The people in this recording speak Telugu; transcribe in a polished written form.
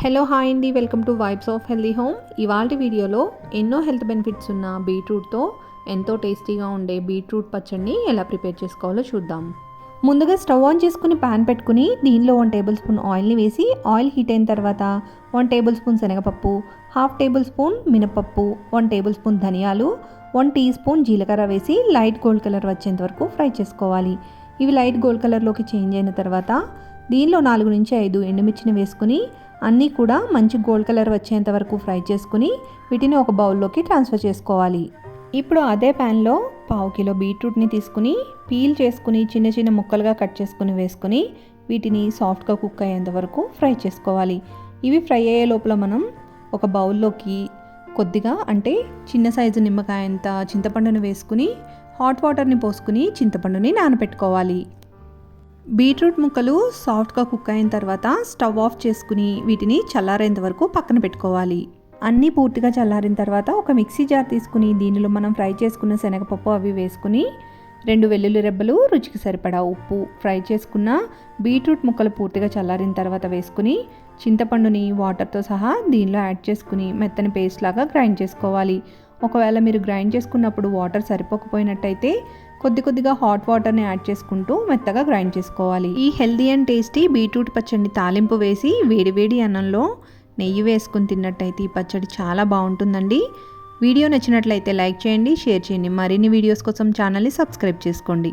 హలో హాయ్ అండి, welcome to vibes of healthy home. ఇవాళ వీడియోలో ఎన్నో హెల్త్ బెనిఫిట్స్ ఉన్న బీట్రూట్తో ఎంతో టేస్టీగా ఉండే బీట్రూట్ పచ్చడిని ఎలా ప్రిపేర్ చేసుకోవాలో చూద్దాం. ముందుగా స్టవ్ ఆన్ చేసుకుని ప్యాన్ పెట్టుకుని దీనిలో 1 టేబుల్ స్పూన్ ఆయిల్ని వేసి ఆయిల్ హీట్ అయిన తర్వాత 1 టేబుల్ స్పూన్ శనగపప్పు, 1/2 టేబుల్ స్పూన్ మినపప్పు, 1 టేబుల్ స్పూన్ ధనియాలు, 1 టీ స్పూన్ జీలకర్ర వేసి లైట్ గోల్డ్ కలర్ వచ్చేంత వరకు ఫ్రై చేసుకోవాలి. ఇవి లైట్ గోల్డ్ కలర్లోకి చేంజ్ అయిన తర్వాత దీనిలో 4 నుంచి 5 ఎండుమిర్చిని వేసుకుని అన్నీ కూడా మంచి గోల్డ్ కలర్ వచ్చేంత వరకు ఫ్రై చేసుకుని వీటిని ఒక బౌల్లోకి ట్రాన్స్ఫర్ చేసుకోవాలి. ఇప్పుడు అదే ప్యాన్లో 1/2 కిలో బీట్రూట్ని తీసుకుని పీల్ చేసుకుని చిన్న చిన్న ముక్కలుగా కట్ చేసుకుని వేసుకుని వీటిని సాఫ్ట్గా కుక్ అయ్యేంత వరకు ఫ్రై చేసుకోవాలి. ఇవి ఫ్రై అయ్యే లోపల మనం ఒక బౌల్లోకి కొద్దిగా అంటే చిన్న సైజు నిమ్మకాయంత చింతపండుని వేసుకుని హాట్ వాటర్ని పోసుకుని చింతపండుని నానబెట్టుకోవాలి. బీట్రూట్ ముక్కలు సాఫ్ట్గా కుక్ అయిన తర్వాత స్టవ్ ఆఫ్ చేసుకుని వీటిని చల్లారేంత వరకు పక్కన పెట్టుకోవాలి. అన్నీ పూర్తిగా చల్లారిన తర్వాత ఒక మిక్సీ జార్ తీసుకుని దీనిలో మనం ఫ్రై చేసుకున్న శనగపప్పు అవి వేసుకుని 2 వెల్లుల్లి రెబ్బలు, రుచికి సరిపడా ఉప్పు, ఫ్రై చేసుకున్న బీట్రూట్ ముక్కలు పూర్తిగా చల్లారిన తర్వాత వేసుకుని చింతపండుని వాటర్తో సహా దీనిలో యాడ్ చేసుకుని మెత్తని పేస్ట్ లాగా గ్రైండ్ చేసుకోవాలి. ఒకవేళ మీరు గ్రైండ్ చేసుకున్నప్పుడు వాటర్ సరిపోకపోయినట్టయితే కొద్దిగా హాట్ వాటర్ని యాడ్ చేసుకుంటూ మెత్తగా గ్రైండ్ చేసుకోవాలి. ఈ హెల్దీ అండ్ టేస్టీ బీట్రూట్ పచ్చడిని తాలింపు వేసి వేడివేడి అన్నంలో నెయ్యి వేసుకుని తిన్నట్టయితే ఈ పచ్చడి చాలా బాగుంటుందండి. వీడియో నచ్చినట్లయితే లైక్ చేయండి, షేర్ చేయండి. మరిన్ని వీడియోస్ కోసం ఛానల్ని సబ్స్క్రైబ్ చేసుకోండి.